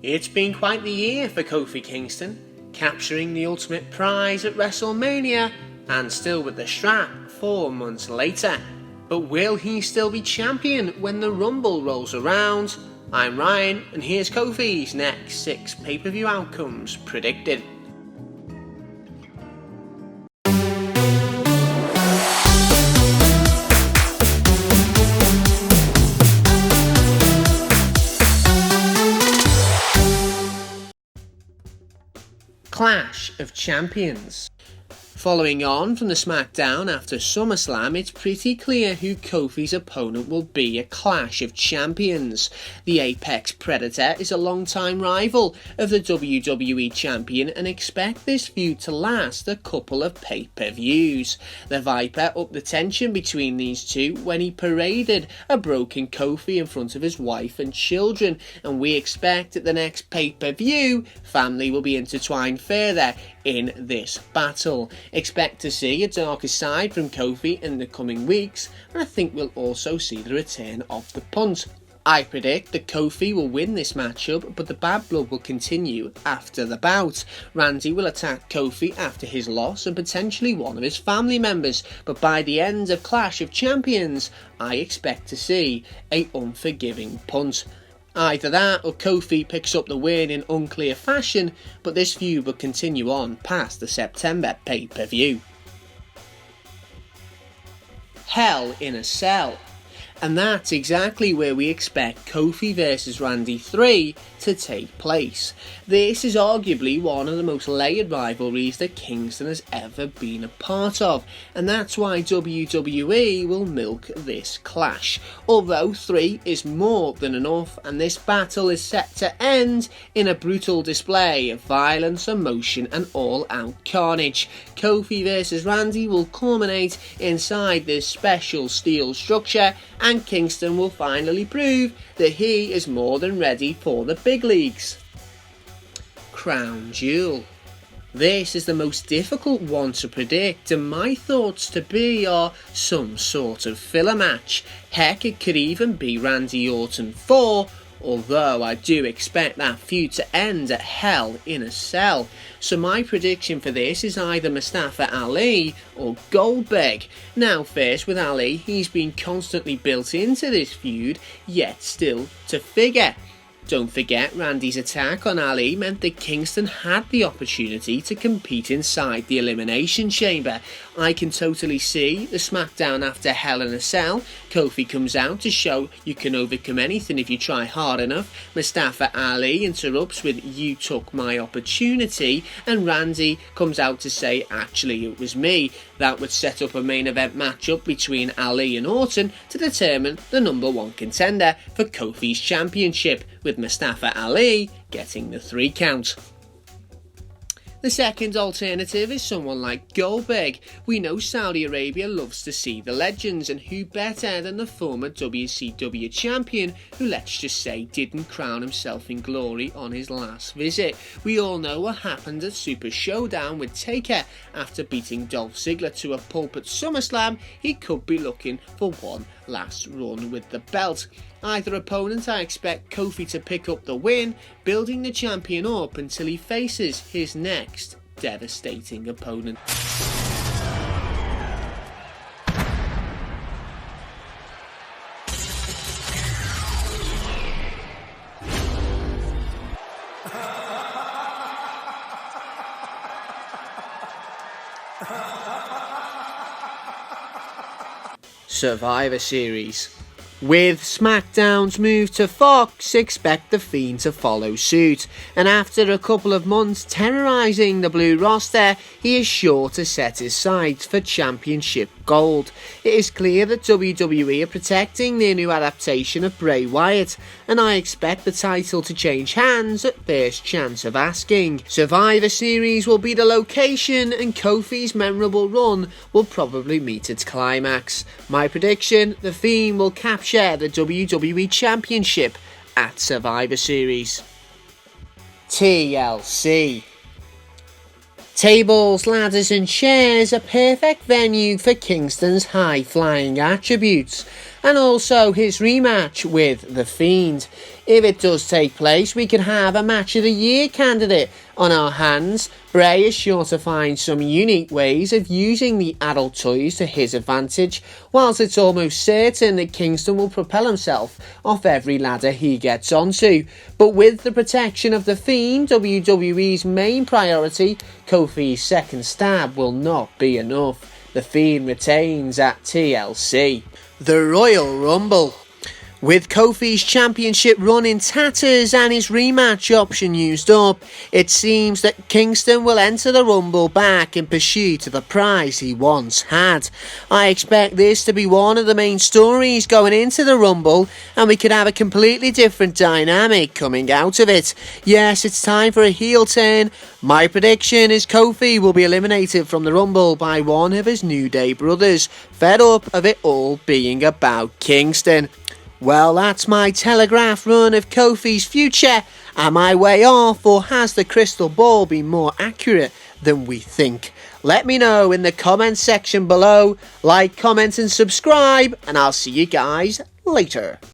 It's been quite the year for Kofi Kingston, capturing the ultimate prize at WrestleMania and still with the strap 4 months later. But will he still be champion when the Rumble rolls around? I'm Ryan, and here's Kofi's next 6 pay-per-view outcomes predicted. Clash of Champions. Following on from the Smackdown after SummerSlam, it's pretty clear who Kofi's opponent will be at Clash of Champions. The Apex Predator is a long-time rival of the WWE Champion and expect this feud to last a couple of pay-per-views. The Viper upped the tension between these two when he paraded a broken Kofi in front of his wife and children, and we expect at the next pay-per-view, family will be intertwined further in this battle. Expect to see a darker side from Kofi in the coming weeks, and I think we'll also see the return of the punt. I predict that Kofi will win this matchup, but the bad blood will continue after the bout. Randy will attack Kofi after his loss and potentially one of his family members, but by the end of Clash of Champions, I expect to see an unforgiving punt. Either that or Kofi picks up the win in unclear fashion, but this feud will continue on past the September pay-per-view. Hell in a Cell. And that's exactly where we expect Kofi vs Randy 3 to take place. This is arguably one of the most layered rivalries that Kingston has ever been a part of, and that's why WWE will milk this clash. Although 3 is more than enough, and this battle is set to end in a brutal display of violence, emotion and all-out carnage. Kofi vs Randy will culminate inside this special steel structure, and Kingston will finally prove that he is more than ready for the big leagues. Crown Jewel. This is the most difficult one to predict, and my thoughts to be are some sort of filler match. Heck, it could even be Randy Orton 4, although I do expect that feud to end at Hell in a Cell. So my prediction for this is either Mustafa Ali or Goldberg. Now first with Ali, he's been constantly built into this feud, yet still to figure. Don't forget, Randy's attack on Ali meant that Kingston had the opportunity to compete inside the Elimination Chamber. I can totally see the Smackdown after Hell in a Cell. Kofi comes out to show you can overcome anything if you try hard enough. Mustafa Ali interrupts with "you took my opportunity," and Randy comes out to say actually it was me. That would set up a main event matchup between Ali and Orton to determine the number 1 contender for Kofi's championship, with Mustafa Ali getting the 3 count. The second alternative is someone like Goldberg. We know Saudi Arabia loves to see the legends, and who better than the former WCW champion who, let's just say, didn't crown himself in glory on his last visit. We all know what happened at Super Showdown with Taker. After beating Dolph Ziggler to a pulp at SummerSlam, he could be looking for one last run with the belt. Either opponent, I expect Kofi to pick up the win, building the champion up until he faces his next devastating opponent. Survivor Series. With SmackDown's move to Fox, expect The Fiend to follow suit, and after a couple of months terrorising the blue roster, he is sure to set his sights for championship gold. It is clear that WWE are protecting their new adaptation of Bray Wyatt, and I expect the title to change hands at first chance of asking. Survivor Series will be the location, and Kofi's memorable run will probably meet its climax. My prediction, The Fiend will capture the WWE Championship at Survivor Series. TLC. Tables, ladders and chairs, a perfect venue for Kingston's high-flying attributes. and also his rematch with The Fiend. If it does take place, we could have a Match of the Year candidate on our hands. Bray is sure to find some unique ways of using the adult toys to his advantage, whilst it's almost certain that Kingston will propel himself off every ladder he gets onto. But with the protection of The Fiend, WWE's main priority, Kofi's second stab will not be enough. The Fiend retains at TLC. The Royal Rumble. With Kofi's championship run in tatters and his rematch option used up, it seems that Kingston will enter the Rumble back in pursuit of the prize he once had. I expect this to be one of the main stories going into the Rumble, and we could have a completely different dynamic coming out of it. Yes, it's time for a heel turn. My prediction is Kofi will be eliminated from the Rumble by one of his New Day brothers, fed up of it all being about Kingston. Well, that's my telegraph run of Kofi's future. Am I way off, or has the crystal ball been more accurate than we think? Let me know in the comments section below. Like, comment and subscribe, and I'll see you guys later.